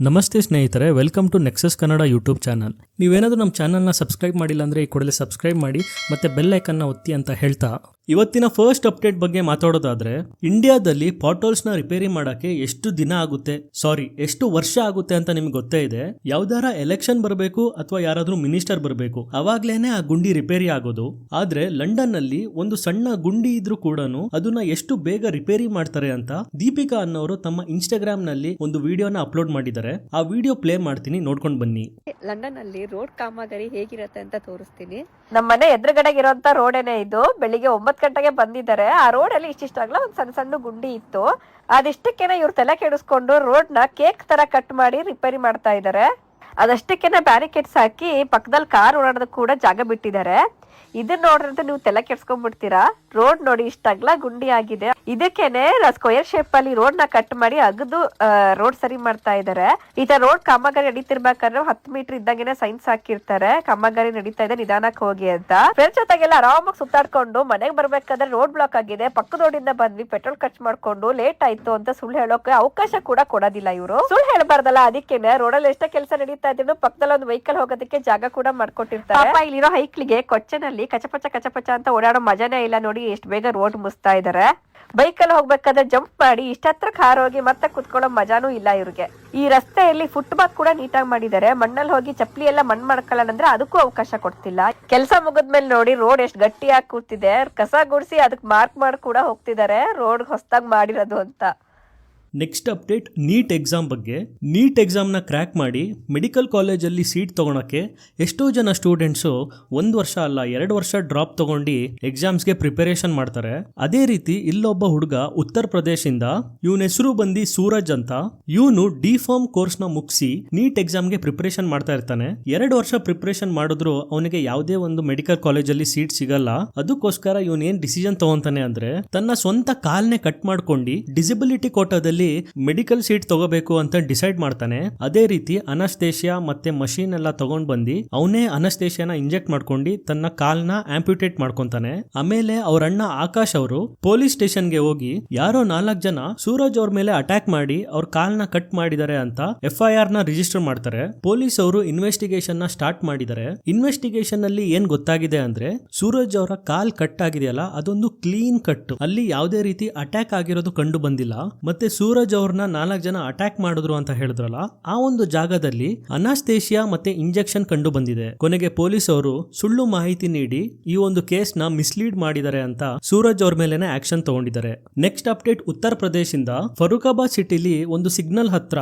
ನಮಸ್ತೆ ಸ್ನೇಹಿತರೆ, welcome to Nexus Kannada YouTube channel. ನೀವೇನಾದರೂ ನಮ್ಮ ಚಾನಲ್ನ ಸಬ್ಸ್ಕ್ರೈಬ್ ಮಾಡಿಲ್ಲ ಅಂದರೆ ಈ ಕೂಡಲೇ ಸಬ್ಸ್ಕ್ರೈಬ್ ಮಾಡಿ ಮತ್ತು ಬೆಲ್ ಐಕನ್ನ ಒತ್ತಿ ಅಂತ ಹೇಳ್ತಾ ಇವತ್ತಿನ ಫಸ್ಟ್ ಅಪ್ಡೇಟ್ ಬಗ್ಗೆ ಮಾತಾಡೋದಾದ್ರೆ, ಇಂಡಿಯಾದಲ್ಲಿ ಪಾಟೋಲ್ಸ್ನ ರಿಪೇರಿ ಮಾಡೋಕ್ಕೆ ಎಷ್ಟು ದಿನ ಆಗುತ್ತೆ, ಎಷ್ಟು ವರ್ಷ ಆಗುತ್ತೆ ಅಂತ ನಿಮ್ಗೆ ಗೊತ್ತೇ ಇದೆ. ಯಾವ್ದಾರ ಎಲೆಕ್ಷನ್ ಬರಬೇಕು ಅಥವಾ ಯಾರಾದ್ರೂ ಮಿನಿಸ್ಟರ್ ಬರಬೇಕು, ಅವಾಗ್ಲೇನೆ ಆ ಗುಂಡಿ ರಿಪೇರಿ ಆಗೋದು. ಆದ್ರೆ ಲಂಡನ್ ನಲ್ಲಿ ಒಂದು ಸಣ್ಣ ಗುಂಡಿ ಇದ್ರೂ ಕೂಡ ಅದನ್ನ ಎಷ್ಟು ಬೇಗ ರಿಪೇರಿ ಮಾಡ್ತಾರೆ ಅಂತ ದೀಪಿಕಾ ಅನ್ನೋರು ತಮ್ಮ ಇನ್ಸ್ಟಾಗ್ರಾಮ್ ನಲ್ಲಿ ಒಂದು ವಿಡಿಯೋನ ಅಪ್ಲೋಡ್ ಮಾಡಿದ್ದಾರೆ. ಆ ವಿಡಿಯೋ ಪ್ಲೇ ಮಾಡ್ತೀನಿ, ನೋಡ್ಕೊಂಡು ಬನ್ನಿ. ಲಂಡನ್ ಅಲ್ಲಿ ರೋಡ್ ಕಾಮಗಾರಿ ಹೇಗಿರತ್ತೆ ಅಂತ ತೋರಿಸ್ತೀನಿ. ನಮ್ಮ ಮನೆ ಎದುರುಗಡೆ ಇರೋಂತ ರೋಡೇನೆ ಇದು. ಬೆಳಿಗ್ಗೆ 9 ಗಂಟೆಗೆ ಬಂದಿದ್ದಾರೆ. ಆ ರೋಡ್ ಅಲ್ಲಿ ಇಷ್ಟಿಷ್ಟಾಗ್ಲ ಒಂದ್ ಸಣ್ಣ ಸಣ್ಣ ಗುಂಡಿ ಇತ್ತು. ಅದಿಷ್ಟಕ್ಕೇನೆ ಇವ್ರು ತಲೆ ಕೆಡಿಸ್ಕೊಂಡು ರೋಡ್ ನ ಕೇಕ್ ತರ ಕಟ್ ಮಾಡಿ ರಿಪೇರಿ ಮಾಡ್ತಾ ಇದ್ದಾರೆ. ಅದಷ್ಟಕ್ಕೇನೆ ಬ್ಯಾರಿಕೇಡ್ಸ್ ಹಾಕಿ ಪಕ್ಕದಲ್ಲಿ ಕಾರ್ ಓಡಾಡೋದಕ್ಕೆ ಕೂಡ ಜಾಗ ಬಿಟ್ಟಿದ್ದಾರೆ. ಇದನ್ನ ನೋಡ್ರಂತ ನೀವು ತಲೆ ಕೆಡ್ಸ್ಕೊಂಡ್ಬಿಡ್ತೀರಾ. ರೋಡ್ ನೋಡಿ ಇಷ್ಟಾಗ್ಲ ಗುಂಡಿ ಆಗಿದೆ. ಇದಕ್ಕೇನೆ ಸ್ಕ್ವೇರ್ ಶೇಪ್ ಅಲ್ಲಿ ರೋಡ್ ನ ಕಟ್ ಮಾಡಿ ಅಗದು ರೋಡ್ ಸರಿ ಮಾಡ್ತಾ ಇದ್ದಾರೆ. ಈ ತರ ರೋಡ್ ಕಾಮಗಾರಿ ನಡೀತಿರ್ಬೇಕಾದ್ರೆ 10 ಮೀಟರ್ ಇದ್ದಂಗೆನೆ ಸೈನ್ಸ್ ಹಾಕಿರ್ತಾರೆ, ಕಾಮಗಾರಿ ನಡೀತಾ ಇದೆ, ನಿಧಾನಕ್ಕೆ ಹೋಗಿ ಅಂತ. ಫ್ರೆಂಡ್ಸ್ ಜೊತೆಗೆಲ್ಲ ಆರಾಮಾಗಿ ಸುತ್ತಾಡ್ಕೊಂಡು ಮನೆಗೆ ಬರ್ಬೇಕಾದ್ರೆ ರೋಡ್ ಬ್ಲಾಕ್ ಆಗಿದೆ, ಪಕ್ಕದ ರೋಡಿಂದ ಬಂದ್ವಿ, ಪೆಟ್ರೋಲ್ ಖರ್ಚು ಮಾಡ್ಕೊಂಡು ಲೇಟ್ ಆಯ್ತು ಅಂತ ಸುಳ್ಳು ಹೇಳೋಕೆ ಅವಕಾಶ ಕೂಡ ಕೊಡೋದಿಲ್ಲ ಇವರು. ಸುಳ್ಳು ಹೇಳ್ಬಾರ್ದಲ್ಲ, ಅದಕ್ಕೇನೆ ರೋಡಲ್ಲಿ ಎಷ್ಟೇ ಕೆಲಸ ನಡೀತಾ ಇದ್ರು ಪಕ್ಕದಲ್ಲಿ ಒಂದು ವೆಹಿಕಲ್ ಹೋಗೋದಕ್ಕೆ ಜಾಗ ಕೂಡ ಮಾಡ್ಕೊಟ್ಟಿರ್ತಾರೆ. ಇಲ್ಲಿರೋ ಹೈಕ್ಲಿಗೆ ಕೊಚ್ಚನಲ್ಲಿ ಕಚಪಚ ಅಂತ ಓಡಾಡೋ ಮಜಾನೇ ಇಲ್ಲ. ನೋಡಿ ಎಷ್ಟು ಬೇಗ ರೋಡ್ ಮುಸ್ತಾ ಇದಾರೆ. ಬೈಕಲ್ಲಿ ಹೋಗ್ಬೇಕಾದ್ರೆ ಜಂಪ್ ಮಾಡಿ ಇಷ್ಟತ್ರ ಕಾರ್ ಹೋಗಿ ಮತ್ತೆ ಕುತ್ಕೊಳ್ಳೋ ಮಜಾನೂ ಇಲ್ಲ ಇವ್ರಿಗೆ. ಈ ರಸ್ತೆಯಲ್ಲಿ ಫುಟ್ಪಾತ್ ಕೂಡ ನೀಟಾಗಿ ಮಾಡಿದ್ದಾರೆ. ಮಣ್ಣಲ್ಲಿ ಹೋಗಿ ಚಪ್ಪಲಿ ಎಲ್ಲ ಮಣ್ಣು ಮಾಡ್ಕೊಳ್ಳೋಣ ಅಂದ್ರೆ ಅದಕ್ಕೂ ಅವಕಾಶ ಕೊಡ್ತಿಲ್ಲ. ಕೆಲಸ ಮುಗಿದ್ಮೇಲೆ ನೋಡಿ ರೋಡ್ ಎಷ್ಟು ಗಟ್ಟಿಯಾಗಿ ಕೂತಿದೆ. ಕಸ ಗುಡಿಸಿ ಅದಕ್ಕೆ ಮಾರ್ಕ್ ಮಾಡಿ ಕೂಡ ಹೋಗ್ತಿದ್ದಾರೆ, ರೋಡ್ ಹೊಸದಾಗಿ ಮಾಡಿರೋದು ಅಂತ. ನೆಕ್ಸ್ಟ್ ಅಪ್ಡೇಟ್ ನೀಟ್ ಎಕ್ಸಾಮ್ ಬಗ್ಗೆ. ನೀಟ್ ಎಕ್ಸಾಮ್ನ ಕ್ರ್ಯಾಕ್ ಮಾಡಿ ಮೆಡಿಕಲ್ ಕಾಲೇಜಲ್ಲಿ ಸೀಟ್ ತೊಗೊಳಕ್ಕೆ ಎಷ್ಟೋ ಜನ ಸ್ಟೂಡೆಂಟ್ಸು 1 ವರ್ಷ ಅಲ್ಲ 2 ವರ್ಷ ಡ್ರಾಪ್ ತೊಗೊಂಡು ಎಕ್ಸಾಮ್ಸ್ಗೆ ಪ್ರಿಪರೇಷನ್ ಮಾಡ್ತಾರೆ. ಅದೇ ರೀತಿ ಇಲ್ಲೊಬ್ಬ ಹುಡುಗ ಉತ್ತರ ಪ್ರದೇಶದಿಂದ, ಇವನ ಹೆಸರು ಬಂದು ಸೂರಜ್ ಅಂತ. ಇವನು ಡಿಫಾರ್ಮ್ ಕೋರ್ಸ್ನ ಮುಗಿಸಿ ನೀಟ್ ಎಕ್ಸಾಮ್ಗೆ ಪ್ರಿಪರೇಷನ್ ಮಾಡ್ತಾ ಇರ್ತಾನೆ. 2 ವರ್ಷ ಪ್ರಿಪರೇಷನ್ ಮಾಡಿದ್ರು ಅವನಿಗೆ ಯಾವುದೇ ಒಂದು ಮೆಡಿಕಲ್ ಕಾಲೇಜಲ್ಲಿ ಸೀಟ್ ಸಿಗಲ್ಲ. ಅದಕ್ಕೋಸ್ಕರ ಇವನ್ ಏನ್ ಡಿಸಿಷನ್ ತಗೊಂತಾನೆ ಅಂದ್ರೆ, ತನ್ನ ಸ್ವಂತ ಕಾಲ್ನೆ ಕಟ್ ಮಾಡ್ಕೊಂಡು ಡಿಸಬಿಲಿಟಿ ಕೋಟಾದಲ್ಲಿ ಮೆಡಿಕಲ್ ಸೀಟ್ ತಗೋಬೇಕು ಅಂತ ಡಿಸೈಡ್ ಮಾಡ್ತಾನೆ. ಅದೇ ರೀತಿ ಅನಸ್ತೇಶಿಯಾ ಮತ್ತೆ ಮಷೀನ್ ಎಲ್ಲ ತಗೊಂಡ್ ಬಂದು ಅವನೇ ಅನಸ್ತೇಶಿಯಾನ ಇಂಜೆಕ್ಟ್ ಮಾಡ್ಕೊಂಡು ತನ್ನ ಕಾಲ್ನ ಆಂಪ್ಯೂಟೇಟ್ ಮಾಡ್ಕೊಂತಾನೆ. ಆಮೇಲೆ ಅವ್ರ ಅಣ್ಣ ಆಕಾಶ್ ಅವರು ಪೊಲೀಸ್ ಸ್ಟೇಷನ್ಗೆ ಹೋಗಿ ಯಾರೋ 4 ಜನ ಸೂರಜ್ ಅವ್ರ ಮೇಲೆ ಅಟ್ಯಾಕ್ ಮಾಡಿ ಅವ್ರ ಕಾಲ್ನ ಕಟ್ ಮಾಡಿದ್ದಾರೆ ಅಂತ FIR ನ ರಿಜಿಸ್ಟರ್ ಮಾಡ್ತಾರೆ. ಪೊಲೀಸ್ ಅವರು ಇನ್ವೆಸ್ಟಿಗೇಷನ್ ನ ಸ್ಟಾರ್ಟ್ ಮಾಡಿದ್ದಾರೆ. ಇನ್ವೆಸ್ಟಿಗೇಷನ್ ಅಲ್ಲಿ ಏನ್ ಗೊತ್ತಾಗಿದೆ ಅಂದ್ರೆ, ಸೂರಜ್ ಅವರ ಕಾಲ್ ಕಟ್ ಆಗಿದೆಯಲ್ಲ ಅದೊಂದು ಕ್ಲೀನ್ ಕಟ್, ಅಲ್ಲಿ ಯಾವುದೇ ರೀತಿ ಅಟ್ಯಾಕ್ ಆಗಿರೋದು ಕಂಡು ಬಂದಿಲ್ಲ. ಮತ್ತೆ ಸೂರಜ್ ಅವ್ರನ್ನ 4 ಜನ ಅಟ್ಯಾಕ್ ಮಾಡಿದ್ರು ಅಂತ ಹೇಳಿದ್ರಲ್ಲ, ಆ ಒಂದು ಜಾಗದಲ್ಲಿ ಅನಾಸ್ತೇಶಿಯಾ ಮತ್ತೆ ಇಂಜೆಕ್ಷನ್ ಕಂಡು ಬಂದಿದೆ. ಕೊನೆಗೆ ಪೊಲೀಸ್ ಅವರು ಸುಳ್ಳು ಮಾಹಿತಿ ನೀಡಿ ಈ ಒಂದು ಕೇಸ್ ನ ಮಿಸ್ಲೀಡ್ ಮಾಡಿದ್ದಾರೆ ಅಂತ ಸೂರಜ್ ಅವ್ರ ಮೇಲೆನೆ ಆಕ್ಷನ್ ತಗೊಂಡಿದ್ದಾರೆ. ನೆಕ್ಸ್ಟ್ ಅಪ್ಡೇಟ್ ಉತ್ತರ ಪ್ರದೇಶದಿಂದ ಫರೂಕಾಬಾದ್ ಸಿಟಿಲಿ ಒಂದು ಸಿಗ್ನಲ್ ಹತ್ರ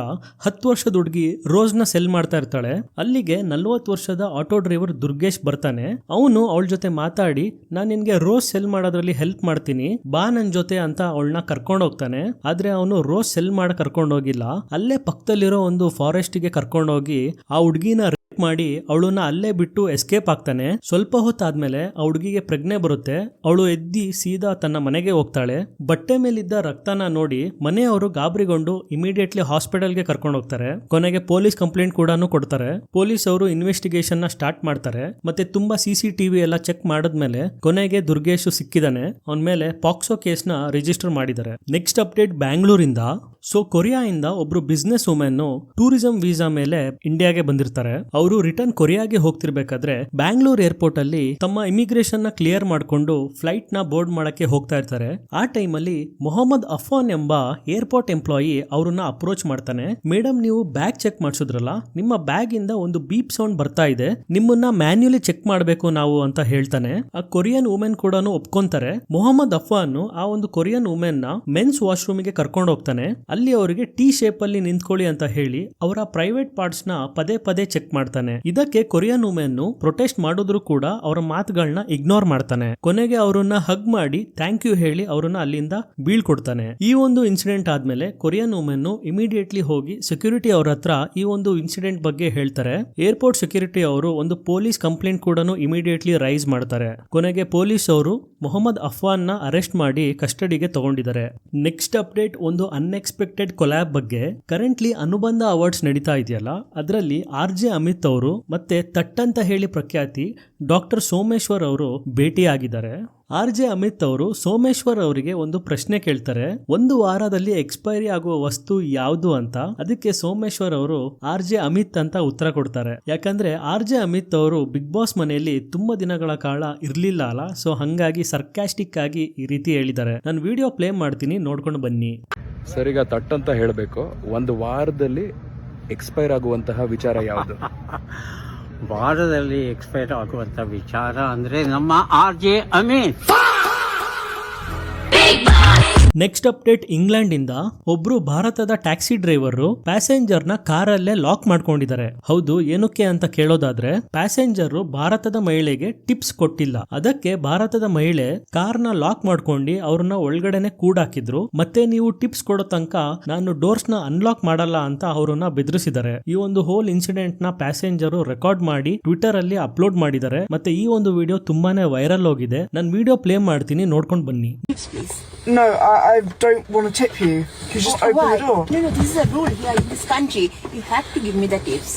10 ವರ್ಷದ ಹುಡುಗಿ ರೋಸ್ ನ ಸೆಲ್ ಮಾಡ್ತಾ ಇರ್ತಾಳೆ. ಅಲ್ಲಿಗೆ 40 ವರ್ಷದ ಆಟೋ ಡ್ರೈವರ್ ದುರ್ಗೇಶ್ ಬರ್ತಾನೆ. ಅವನು ಅವಳ ಜೊತೆ ಮಾತಾಡಿ, ನಾನು ನಿನ್ಗೆ ರೋಸ್ ಸೆಲ್ ಮಾಡೋದ್ರಲ್ಲಿ ಹೆಲ್ಪ್ ಮಾಡ್ತೀನಿ, ಬಾ ನನ್ ಜೊತೆ ಅಂತ ಅವಳನ್ನ ಕರ್ಕೊಂಡು ಹೋಗ್ತಾನೆ. ಆದ್ರೆ ಅವನು ರೋಸ್ ಸೆಲ್ ಮಾಡಿ ಕರ್ಕೊಂಡು ಹೋಗಿಲ್ಲ, ಅಲ್ಲೇ ಪಕ್ಕದಲ್ಲಿರೋ ಒಂದು ಫಾರೆಸ್ಟ್ ಗೆ ಕರ್ಕೊಂಡು ಹೋಗಿ ಆ ಹುಡುಗಿನ ರೇಪ್ ಮಾಡಿ ಅವಳನ್ನ ಅಲ್ಲೇ ಬಿಟ್ಟು ಎಸ್ಕೇಪ್ ಆಗ್ತಾನೆ. ಸ್ವಲ್ಪ ಹೊತ್ತಾದ್ಮೇಲೆ ಆ ಹುಡುಗಿಗೆ ಪ್ರಜ್ಞೆ ಬರುತ್ತೆ. ಅವಳು ಎದ್ದಿ ಸೀದಾ ತನ್ನ ಮನೆಗೆ ಹೋಗ್ತಾಳೆ. ಬಟ್ಟೆ ಮೇಲಿದ್ದ ರಕ್ತನ ನೋಡಿ ಮನೆಯವರು ಗಾಬರಿಗೊಂಡು ಇಮಿಡಿಯೇಟ್ಲಿ ಹಾಸ್ಪಿಟಲ್ಗೆ ಕರ್ಕೊಂಡು ಹೋಗ್ತಾರೆ. ಕೊನೆಗೆ ಪೊಲೀಸ್ ಕಂಪ್ಲೇಂಟ್ ಕೂಡ ಕೊಡ್ತಾರೆ. ಪೊಲೀಸ್ ಅವರು ಇನ್ವೆಸ್ಟಿಗೇಷನ್ ನ ಸ್ಟಾರ್ಟ್ ಮಾಡ್ತಾರೆ. ಮತ್ತೆ ತುಂಬಾ CCTV ಎಲ್ಲ ಚೆಕ್ ಮಾಡಿದ್ಮೇಲೆ ಕೊನೆಗೆ ದುರ್ಗೇಶ್ ಸಿಕ್ಕಿದಾನೆ. ಅವನ ಮೇಲೆ ಪಾಕ್ಸೋ ಕೇಸ್ ನ ರಿಜಿಸ್ಟರ್ ಮಾಡಿದ್ದಾರೆ. ನೆಕ್ಸ್ಟ್ ಅಪ್ಡೇಟ್ ಬ್ಯಾಂಗ್ಳೂರಿಂದ. ಕೊರಿಯಾದಿಂದ ಒಬ್ರು ಬಿಸ್ನೆಸ್ ವುಮೆನ್ ಟೂರಿಸಂ ವೀಸಾ ಮೇಲೆ ಇಂಡಿಯಾಗೆ ಬಂದಿರ್ತಾರೆ. ಅವರು ರಿಟರ್ನ್ ಕೊರಿಯಾಗೆ ಹೋಗ್ತಿರ್ಬೇಕಾದ್ರೆ ಬ್ಯಾಂಗ್ಳೂರ್ ಏರ್ಪೋರ್ಟ್ ಅಲ್ಲಿ ತಮ್ಮ ಇಮಿಗ್ರೇಷನ್ ನ ಕ್ಲಿಯರ್ ಮಾಡ್ಕೊಂಡು ಫ್ಲೈಟ್ ನ ಬೋರ್ಡ್ ಮಾಡಕ್ಕೆ ಹೋಗ್ತಾ ಇರ್ತಾರೆ. ಆ ಟೈಮ್ ಅಲ್ಲಿ ಮೊಹಮ್ಮದ್ ಅಫಾನ್ ಎಂಬ ಏರ್ಪೋರ್ಟ್ ಎಂಪ್ಲಾಯಿ ಅವ್ರನ್ನ ಅಪ್ರೋಚ್ ಮಾಡ್ತಾನೆ. ಮೇಡಮ್, ನೀವು ಬ್ಯಾಗ್ ಚೆಕ್ ಮಾಡಿಸಿದ್ರಲ್ಲ, ನಿಮ್ಮ ಬ್ಯಾಗ್ ಇಂದ ಒಂದು ಬೀಪ್ ಸೌಂಡ್ ಬರ್ತಾ ಇದೆ, ನಿಮ್ಮನ್ನ ಮ್ಯಾನ್ಯುಲಿ ಚೆಕ್ ಮಾಡಬೇಕು ನಾವು ಅಂತ ಹೇಳ್ತಾನೆ. ಆ ಕೊರಿಯನ್ ವುಮೆನ್ ಕೂಡ ಒಪ್ಕೊಂತಾರೆ. ಮೊಹಮ್ಮದ್ ಅಫಾನ್ ಆ ಒಂದು ಕೊರಿಯನ್ ವುಮೆನ್ ನ ಮೆನ್ಸ್ ವಾಶ್ರೂಮ್ ಗೆ ಕರ್ಕೊಂಡು ಹೋಗ್ತಾನೆ. ಅಲ್ಲಿ ಅವರಿಗೆ T ಶೇಪ್ ಅಲ್ಲಿ ನಿಂತ್ಕೊಳ್ಳಿ ಅಂತ ಹೇಳಿ ಅವರ ಪ್ರೈವೇಟ್ ಪಾರ್ಟ್ಸ್ ನ ಪದೇ ಚೆಕ್ ಮಾಡ್ತಾನೆ. ಇದಕ್ಕೆ ಕೊರಿಯನ್ ವುಮೆನ್ ಪ್ರೊಟೆಸ್ಟ್ ಮಾಡಿದ್ರು ಕೂಡ ಅವರ ಮಾತುಗಳನ್ನ ಇಗ್ನೋರ್ ಮಾಡ್ತಾನೆ. ಕೊನೆಗೆ ಅವರನ್ನ ಹಗ್ ಮಾಡಿ ಥ್ಯಾಂಕ್ ಯು ಹೇಳಿ ಅವರನ್ನ ಅಲ್ಲಿಂದ ಬೀಳ್ಕೊಡ್ತಾನೆ. ಈ ಒಂದು ಇನ್ಸಿಡೆಂಟ್ ಆದ್ಮೇಲೆ ಕೊರಿಯನ್ ವುಮೆನ್ ಇಮಿಡಿಯೇಟ್ಲಿ ಹೋಗಿ ಸೆಕ್ಯೂರಿಟಿ ಅವ್ರ ಹತ್ರ ಈ ಒಂದು ಇನ್ಸಿಡೆಂಟ್ ಬಗ್ಗೆ ಹೇಳ್ತಾರೆ. ಏರ್ಪೋರ್ಟ್ ಸೆಕ್ಯೂರಿಟಿ ಅವರು ಒಂದು ಪೊಲೀಸ್ ಕಂಪ್ಲೇಂಟ್ ಕೂಡ ಇಮಿಡಿಯೇಟ್ಲಿ ರೈಸ್ ಮಾಡ್ತಾರೆ. ಕೊನೆಗೆ ಪೊಲೀಸ್ ಅವರು ಮೊಹಮ್ಮದ್ ಅಫ್ವಾನ್ ನ ಅರೆಸ್ಟ್ ಮಾಡಿ ಕಸ್ಟಡಿಗೆ ತಗೊಂಡಿದ್ದಾರೆ. ನೆಕ್ಸ್ಟ್ ಅಪ್ಡೇಟ್ ಒಂದು ಅನ್ಎಕ್ಸ್ಪೆಕ್ಟೆಡ್ ಕೊಲ್ಯಾಬ್ ಬಗ್ಗೆ. ಕರೆಂಟ್ಲಿ ಅನುಬಂಧ ಅವಾರ್ಡ್ಸ್ ನಡೀತಾ ಇದೆಯಲ್ಲ, ಅದರಲ್ಲಿ RJ ಅಮಿತ್ ಅವರು ಮತ್ತೆ ತಟ್ ಅಂತ ಹೇಳಿ ಪ್ರಖ್ಯಾತಿ ಡಾಕ್ಟರ್ ಸೋಮೇಶ್ವರ್ ಅವರು ಭೇಟಿಯಾಗಿದ್ದಾರೆ. RJ ಅಮಿತ್ ಅವರು ಸೋಮೇಶ್ವರ್ ಅವರಿಗೆ ಒಂದು ಪ್ರಶ್ನೆ ಕೇಳ್ತಾರೆ, ಒಂದು ವಾರದಲ್ಲಿ ಎಕ್ಸ್ಪೈರಿ ಆಗುವ ವಸ್ತು ಯಾವುದು ಅಂತ. ಅದಕ್ಕೆ ಸೋಮೇಶ್ವರ್ ಅವರು RJ ಅಮಿತ್ ಅಂತ ಉತ್ತರ ಕೊಡ್ತಾರೆ. ಯಾಕಂದ್ರೆ RJ ಅಮಿತ್ ಅವರು ಬಿಗ್ ಬಾಸ್ ಮನೆಯಲ್ಲಿ ತುಂಬಾ ದಿನಗಳ ಕಾಲ ಇರ್ಲಿಲ್ಲ ಅಲ್ಲ, ಸೊ ಹಂಗಾಗಿ ಸರ್ಕಾಸ್ಟಿಕ್ ಆಗಿ ಈ ರೀತಿ ಹೇಳಿದ್ದಾರೆ. ನಾನು ವಿಡಿಯೋ ಪ್ಲೇ ಮಾಡ್ತೀನಿ, ನೋಡ್ಕೊಂಡು ಬನ್ನಿ. ಸರಿಗ ತಟ್ಟಂತ ಹೇಳಬೇಕು, ಒಂದು ವಾರದಲ್ಲಿ ಎಕ್ಸ್ಪೈರ್ ಆಗುವಂತಹ ವಿಚಾರ ಯಾವುದು? ವಾರದಲ್ಲಿ ಎಕ್ಸ್ಪೈರ್ ಆಗುವಂಥ ವಿಚಾರ ಅಂದರೆ ನಮ್ಮ RJ Amit. Next update, England ಇಂದ ಒಬ್ರು ಭಾರತದ ಟ್ಯಾಕ್ಸಿ ಡ್ರೈವರ್ ಪ್ಯಾಸೆಂಜರ್ ನ ಕಾರಲ್ಲೇ ಲಾಕ್ ಮಾಡ್ಕೊಂಡಿದ್ದಾರೆ. ಹೌದು, ಏನಕ್ಕೆ ಅಂತ ಕೇಳೋದಾದ್ರೆ, ಪ್ಯಾಸೆಂಜರ್ ಭಾರತದ ಮಹಿಳೆಗೆ ಟಿಪ್ಸ್ ಕೊಟ್ಟಿಲ್ಲ, ಅದಕ್ಕೆ ಭಾರತದ ಮಹಿಳೆ ಕಾರ್ನ ಲಾಕ್ ಮಾಡ್ಕೊಂಡು ಅವ್ರನ್ನ ಒಳಗಡೆನೆ ಕೂಡಾಕಿದ್ರು. ಮತ್ತೆ ನೀವು ಟಿಪ್ಸ್ ಕೊಡೋ ತನಕ ನಾನು ಡೋರ್ಸ್ ನ ಅನ್ಲಾಕ್ ಮಾಡಲ್ಲ ಅಂತ ಅವ್ರನ್ನ ಬೆದರಿಸಿದ್ದಾರೆ. ಈ ಒಂದು ಹೋಲ್ ಇನ್ಸಿಡೆಂಟ್ ನ ಪ್ಯಾಸೆಂಜರ್ ರೆಕಾರ್ಡ್ ಮಾಡಿ ಟ್ವಿಟರ್ ಅಲ್ಲಿ ಅಪ್ಲೋಡ್ ಮಾಡಿದ್ದಾರೆ. ಮತ್ತೆ ಈ ಒಂದು ವಿಡಿಯೋ ತುಂಬಾನೇ ವೈರಲ್ ಹೋಗಿದೆ. ನಾನು ವಿಡಿಯೋ ಪ್ಲೇ ಮಾಡ್ತೀನಿ, ನೋಡ್ಕೊಂಡು ಬನ್ನಿ. No, I don't want to tip you. You just open Why? the door. No, this is a rule here in this country. You have to give me the tips.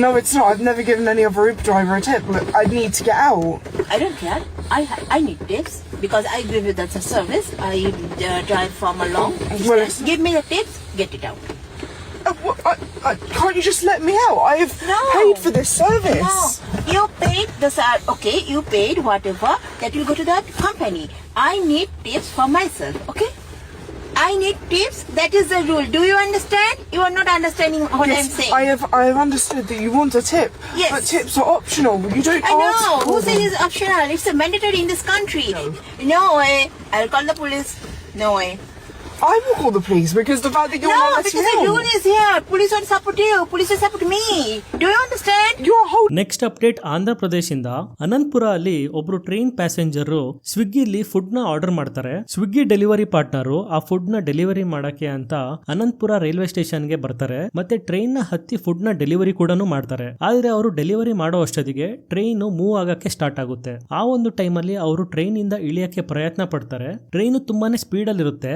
No, it's not. I've never given any other Uber driver a tip. Look, I need to get out. I don't care. I need tips because I give you that service. I drive from a long Well, distance. Give me the tips. Get it out. Can't you just let me out? I've No. paid for this service. No, you paid the okay. You paid whatever that will go to that company. I need tips for myself. Okay. I need tips. That is the rule. Do you understand? You are not understanding what I'm saying. I have understood that you want a tip. Yes. But tips are optional. You don't I ask know. for Who them. says it's optional? It's a mandatory in this country. No way. I'll call the police. No way. I will call the police because the fact that you're No, not because letting the me rule out. is here. Police don't support you. Police will support me. Do you understand? You're a whole. Next update, Andhra ಪ್ರದೇಶದಿಂದ ಅನಂತಪುರ ಅಲ್ಲಿ ಒಬ್ರು train passenger ಸ್ವಿಗ್ಗಿಲಿ food ನ order ಮಾಡ್ತಾರೆ. Swiggy delivery partner ಆ food ನ delivery ಮಾಡಕ್ಕೆ ಅಂತ Anantapur railway station ಗೆ ಬರ್ತಾರೆ. ಮತ್ತೆ ಟ್ರೈನ್ ನ ಹತ್ತಿ ಫುಡ್ ನ ಡೆಲಿವರಿ ಕೂಡ ಮಾಡ್ತಾರೆ. ಆದ್ರೆ ಅವರು ಡೆಲಿವರಿ ಮಾಡೋ ಅಷ್ಟೊತ್ತಿಗೆ ಟ್ರೈನ್ ಮೂವ್ ಆಗಕ್ಕೆ ಸ್ಟಾರ್ಟ್ ಆಗುತ್ತೆ. ಆ ಒಂದು ಟೈಮ್ ಅಲ್ಲಿ ಅವರು ಟ್ರೈನ್ ಇಂದ ಇಳಿಯಕ್ಕೆ ಪ್ರಯತ್ನ ಪಡ್ತಾರೆ. ಟ್ರೈನ್ ತುಂಬಾನೇ ಸ್ಪೀಡ್ ಅಲ್ಲಿ ಇರುತ್ತೆ.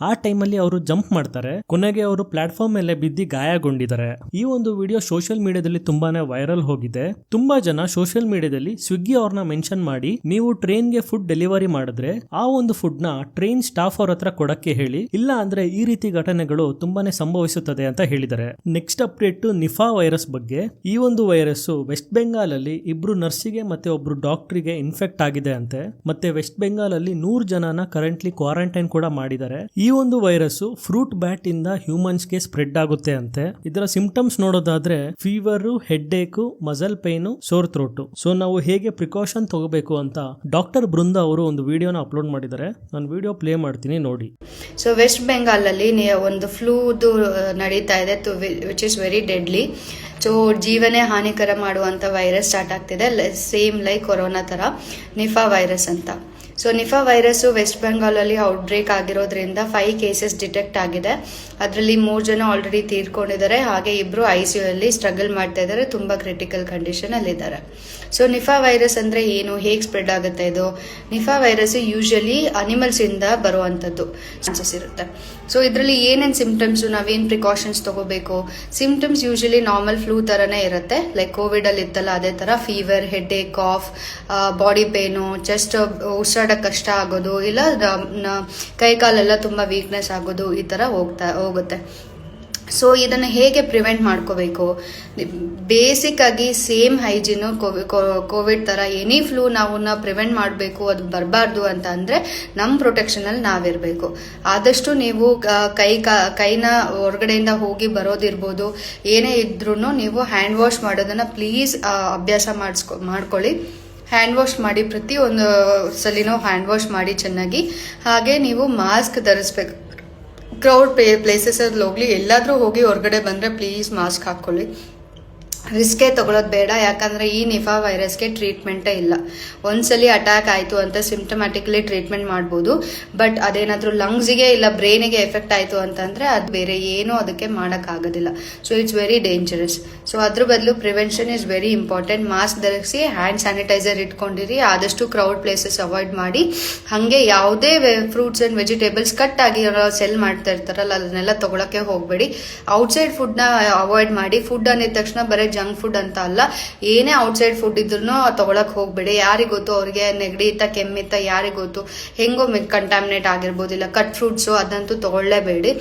ಆ ಟೈಮ್ ಅಲ್ಲಿ ಅವರು ಜಂಪ್ ಮಾಡ್ತಾರೆ. ಕೊನೆಗೆ ಅವರು ಪ್ಲಾಟ್ಫಾರ್ಮ್ ಮೇಲೆ ಬಿದ್ದು ಗಾಯಗೊಂಡಿದ್ದಾರೆ. ಈ ಒಂದು ವಿಡಿಯೋ ಸೋಷಿಯಲ್ ಮೀಡಿಯಾದಲ್ಲಿ ತುಂಬಾನೇ ವೈರಲ್ ಹೋಗಿದೆ. ತುಂಬಾ ಜನ ಸೋಷಿಯಲ್ ಮೀಡಿಯಾದಲ್ಲಿ ಸ್ವಿಗ್ಗಿ ಅವ್ರನ್ನ ಮೆನ್ಷನ್ ಮಾಡಿ, ನೀವು ಟ್ರೈನ್ಗೆ ಫುಡ್ ಡೆಲಿವರಿ ಮಾಡಿದ್ರೆ ಆ ಒಂದು ಫುಡ್ ನ ಟ್ರೈನ್ ಸ್ಟಾಫ್ ಅವ್ರ ಹತ್ರ ಕೊಡಕ್ಕೆ ಹೇಳಿ, ಇಲ್ಲ ಅಂದ್ರೆ ಈ ರೀತಿ ಘಟನೆಗಳು ತುಂಬಾನೇ ಸಂಭವಿಸುತ್ತದೆ ಅಂತ ಹೇಳಿದ್ದಾರೆ. ನೆಕ್ಸ್ಟ್ ಅಪ್ಡೇಟ್, ನಿಫಾ ವೈರಸ್ ಬಗ್ಗೆ. ಈ ಒಂದು ವೈರಸ್ ವೆಸ್ಟ್ ಬೆಂಗಾಲ್ ಅಲ್ಲಿ ಇಬ್ರು ನರ್ಸಿಗೆ ಮತ್ತೆ ಒಬ್ರು ಡಾಕ್ಟರ್ಗೆ ಇನ್ಫೆಕ್ಟ್ ಆಗಿದೆ ಅಂತೆ. ಮತ್ತೆ ವೆಸ್ಟ್ ಬೆಂಗಾಲ್ ಅಲ್ಲಿ 100 ಜನನ ಕರೆಂಟ್ಲಿ ಕ್ವಾರಂಟೈನ್ ಕೂಡ ಮಾಡಿದ್ದಾರೆ. ಈ ಒಂದು ವೈರಸ್ ಫ್ರೂಟ್ ಬ್ಯಾಟ್ ಇಂದ ಹ್ಯೂಮನ್ಸ್ ಗೆ ಸ್ಪ್ರೆಡ್ ಆಗುತ್ತೆ ಅಂತೆ. ಇದರ ಸಿಂಪ್ಟಮ್ಸ್ ನೋಡೋದಾದ್ರೆ ಫೀವರ್, ಹೆಡ್ ಏಕ್, ಮಸಲ್ ಪೈನ್, ಸೋರ್ ಥ್ರೋಟ್. ಸೊ ನಾವು ಹೇಗೆ ಪ್ರಿಕಾಷನ್ ತಗೋಬೇಕು ಅಂತ ಡಾಕ್ಟರ್ ಬೃಂದಾ ಅವರು ಒಂದು ವಿಡಿಯೋನ ಅಪ್ಲೋಡ್ ಮಾಡಿದ್ದಾರೆ. ನಾನು ವಿಡಿಯೋ ಪ್ಲೇ ಮಾಡ್ತೀನಿ, ನೋಡಿ. ಸೊ ವೆಸ್ಟ್ ಬೆಂಗಾಲ್ ಅಲ್ಲಿ ಒಂದು ಫ್ಲೂದು ನಡೀತಾ ಇದೆ, which is very deadly. So ಜೀವನೇ ಹಾನಿಕರ ಮಾಡುವಂತ ವೈರಸ್ ಸ್ಟಾರ್ಟ್ ಆಗ್ತಿದೆ, ಸೇಮ್ ಲೈಕ್ ಕೊರೋನಾ ತರ ನಿಫಾ ವೈರಸ್ ಅಂತ. ಸೊ ನಿಫಾ ವೈರಸ್ ವೆಸ್ಟ್ ಬೆಂಗಾಲಲ್ಲಿ ಔಟ್ಬ್ರೇಕ್ ಆಗಿರೋದ್ರಿಂದ 5 ಕೇಸಸ್ ಡಿಟೆಕ್ಟ್ ಆಗಿದೆ. ಅದರಲ್ಲಿ 3 ಜನ ಆಲ್ರೆಡಿ ತೀರ್ಕೊಂಡಿದ್ದಾರೆ. ಹಾಗೆ 2 ICU ಅಲ್ಲಿ ಸ್ಟ್ರಗಲ್ ಮಾಡ್ತಾ ಇದ್ದಾರೆ, ತುಂಬಾ ಕ್ರಿಟಿಕಲ್ ಕಂಡೀಷನ್ ಅಲ್ಲಿ ಇದ್ದಾರೆ. ಸೊ ನಿಫಾ ವೈರಸ್ ಅಂದ್ರೆ ಏನು, ಹೇಗೆ ಸ್ಪ್ರೆಡ್ ಆಗುತ್ತೆ ಇದು? ನಿಫಾ ವೈರಸ್ ಯೂಶಲಿ ಅನಿಮಲ್ಸ್ ಇಂದ ಬರುವಂತದ್ದು ಚಾನ್ಸಸ್ ಇರುತ್ತೆ. ಸೊ ಇದರಲ್ಲಿ ಏನೇನು ಸಿಂಪ್ಟಮ್ಸ್, ನಾವೇನು ಪ್ರಿಕಾಷನ್ಸ್ ತಗೋಬೇಕು? ಸಿಂಪ್ಟಮ್ಸ್ ಯೂಶಲಿ ನಾರ್ಮಲ್ ಫ್ಲೂ ತರನೇ ಇರುತ್ತೆ, ಲೈಕ್ ಕೋವಿಡ್ ಅಲ್ಲಿ ಇತ್ತಲ್ಲ ಅದೇ ತರ. ಫೀವರ್, ಹೆಡ್ ಏಕ್, ಕಾಫ್, ಬಾಡಿ ಪೇನು, ಚೆಸ್ಟ್ ಉಸಿರಾಡಕ್ಕೆ ಕಷ್ಟ ಆಗೋದು, ಇಲ್ಲ ಕೈ ಕಾಲೆಲ್ಲ ತುಂಬಾ ವೀಕ್ನೆಸ್ ಆಗೋದು, ಈ ತರ ಹೋಗುತ್ತೆ. ಸೊ ಇದನ್ನು ಹೇಗೆ ಪ್ರಿವೆಂಟ್ ಮಾಡ್ಕೋಬೇಕು? ಬೇಸಿಕ್ ಆಗಿ ಸೇಮ್ ಹೈಜೀನು, ಕೋವಿಡ್ ತರ ಎನಿ ಫ್ಲೂ ನಾವು ಪ್ರಿವೆಂಟ್ ಮಾಡಬೇಕು, ಅದು ಬರಬಾರ್ದು ಅಂತ ಅಂದ್ರೆ ನಮ್ಮ ಪ್ರೊಟೆಕ್ಷನ್ ಅಲ್ಲಿ ನಾವಿರ್ಬೇಕು. ಆದಷ್ಟು ನೀವು ಕೈನ ಹೊರಗಡೆಯಿಂದ ಹೋಗಿ ಬರೋದಿರ್ಬೋದು, ಏನೇ ಇದ್ರೂ ನೀವು ಹ್ಯಾಂಡ್ ವಾಶ್ ಮಾಡೋದನ್ನ ಪ್ಲೀಸ್ ಅಭ್ಯಾಸ ಮಾಡ್ಕೊಳ್ಳಿ. ಹ್ಯಾಂಡ್ ವಾಶ್ ಮಾಡಿ, ಪ್ರತಿಯೊಂದು ಸಲಿನೂ ಹ್ಯಾಂಡ್ ವಾಶ್ ಮಾಡಿ ಚೆನ್ನಾಗಿ. ಹಾಗೆ ನೀವು ಮಾಸ್ಕ್ ಧರಿಸ್ಬೇಕು. ಕ್ರೌಡ್ ಪ್ಲೇಸಸ್ ಅಲ್ಲಿ ಹೋಗ್ಲಿ, ಎಲ್ಲಾದ್ರೂ ಹೋಗಿ ಹೊರಗಡೆ ಬಂದ್ರೆ ಪ್ಲೀಸ್ ಮಾಸ್ಕ್ ಹಾಕೊಳ್ಳಿ. ರಿಸ್ಕೇ ತಗೊಳ್ಳೋದು ಬೇಡ, ಯಾಕಂದ್ರೆ ಈ ನಿಫಾ ವೈರಸ್ಗೆ ಟ್ರೀಟ್ಮೆಂಟೇ ಇಲ್ಲ. ಒಂದ್ಸಲಿ ಅಟ್ಯಾಕ್ ಆಯಿತು ಅಂತ ಸಿಂಪ್ಟಮ್ಯಾಟಿಕ್ಲಿ ಟ್ರೀಟ್ಮೆಂಟ್ ಮಾಡ್ಬೋದು, ಬಟ್ ಅದೇನಾದ್ರೂ ಲಂಗ್ಸ್ಗೆ ಇಲ್ಲ ಬ್ರೈನಿಗೆ ಎಫೆಕ್ಟ್ ಆಯಿತು ಅಂತಂದ್ರೆ ಅದು ಬೇರೆ ಏನೂ ಅದಕ್ಕೆ ಮಾಡೋಕ್ಕಾಗೋದಿಲ್ಲ. So it's very dangerous. So ಅದ್ರ ಬದಲು prevention is very important. Mask ಧರಿಸಿ, ಹ್ಯಾಂಡ್ ಸ್ಯಾನಿಟೈಸರ್ ಇಟ್ಕೊಂಡಿರಿ, ಆದಷ್ಟು ಕ್ರೌಡ್ ಪ್ಲೇಸಸ್ ಅವಾಯ್ಡ್ ಮಾಡಿ. ಹಾಗೆ ಯಾವುದೇ ಫ್ರೂಟ್ಸ್ ಅಂಡ್ ವೆಜಿಟೇಬಲ್ಸ್ ಕಟ್ ಆಗಿ ಸೆಲ್ ಮಾಡ್ತಾ ಇರ್ತಾರಲ್ಲ ಅದನ್ನೆಲ್ಲ ತಗೊಳಕ್ಕೆ ಹೋಗಬೇಡಿ. ಔಟ್ಸೈಡ್ ಫುಡ್ನ ಅವಾಯ್ಡ್ ಮಾಡಿ. ಫುಡ್ ಅಂದಿದ ತಕ್ಷಣ ಬರೀ ಜಂಕ್ ಫುಡ್ ಅಂತ ಅಲ್ಲ, ಏನೇ ಔಟ್ಸೈಡ್ ಫುಡ್ ಇದ್ರೂ ತಗೊಳಕ್ ಹೋಗ್ಬೇಡಿ. ಯಾರಿಗ್ ಗೊತ್ತು ಅವ್ರಿಗೆ ನೆಗಡಿ ಇತ್ತ ಕೆಮ್ಮಿತ್ತ, ಯಾರಿಗ್ ಗೊತ್ತು ಹೆಂಗೋ ಕಂಟಾಮಿನೇಟ್ ಆಗಿರ್ಬೋದು. ಇಲ್ಲ ಕಟ್ ಫ್ರೂಟ್ಸು ಅದಂತೂ ತಗೊಳ್ಳೇಬೇಡಿ.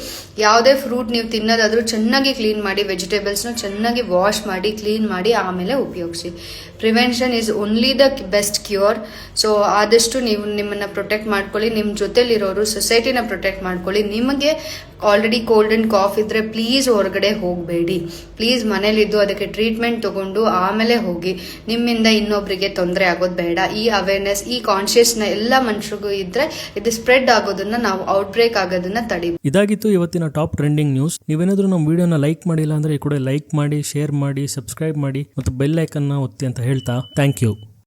ಯಾವುದೇ ಫ್ರೂಟ್ ನೀವು ತಿನ್ನೋದಾದ್ರೂ ಚೆನ್ನಾಗಿ ಕ್ಲೀನ್ ಮಾಡಿ, ವೆಜಿಟೇಬಲ್ಸ್ನ ಚೆನ್ನಾಗಿ ವಾಶ್ ಮಾಡಿ ಕ್ಲೀನ್ ಮಾಡಿ ಆಮೇಲೆ ಉಪಯೋಗಿಸಿ. Prevention is only the best cure. So ಆದಷ್ಟು ನೀವು ನಿಮ್ಮನ್ನ ಪ್ರೊಟೆಕ್ಟ್ ಮಾಡ್ಕೊಳ್ಳಿ, ನಿಮ್ಮ ಜೊತೆಲಿರೋರು ಸೊಸೈಟಿನ ಪ್ರೊಟೆಕ್ಟ್ ಮಾಡ್ಕೊಳ್ಳಿ. ನಿಮಗೆ ಆಲ್ರೆಡಿ ಕೋಲ್ಡ್ ಅಂಡ್ ಕಾಫ್ ಇದ್ರೆ ಪ್ಲೀಸ್ ಹೊರಗಡೆ ಹೋಗಬೇಡಿ. ಪ್ಲೀಸ್ ಮನೇಲಿದ್ದು ಅದಕ್ಕೆ ಟ್ರೀಟ್ಮೆಂಟ್ ತಗೊಂಡು ಆಮೇಲೆ ಹೋಗಿ. ನಿಮ್ಮಿಂದ ಇನ್ನೊಬ್ರಿಗೆ ತೊಂದರೆ ಆಗೋದು ಬೇಡ. ಈ ಅವೇರ್ನೆಸ್, ಈ ಕಾನ್ಶಿಯಸ್ನ ಎಲ್ಲ ಮನುಷ್ಯರಿಗೂ ಇದ್ರೆ ಇದು ಸ್ಪ್ರೆಡ್ ಆಗೋದನ್ನ, ನಾವು ಔಟ್ಬ್ರೇಕ್ ಆಗೋದನ್ನ ತಡಿ. ಇದಾಗಿತ್ತು ಇವತ್ತಿನ ಟಾಪ್ ಟ್ರೆಂಡಿಂಗ್ ನ್ಯೂಸ್. ನೀವೇನಾದ್ರೂ ನಮ್ಮ ವಿಡಿಯೋನ ಲೈಕ್ ಮಾಡಿಲ್ಲ ಅಂದ್ರೆ ಈ ಕೂಡ ಲೈಕ್ ಮಾಡಿ, ಶೇರ್ ಮಾಡಿ, ಸಬ್ಸ್ಕ್ರೈಬ್ ಮಾಡಿ ಮತ್ತು ಬೆಲ್ ಐಕನ್ನ ಒತ್ತಿ ಅಂತ ಹೇಳ್ತಾ ಥ್ಯಾಂಕ್ ಯು.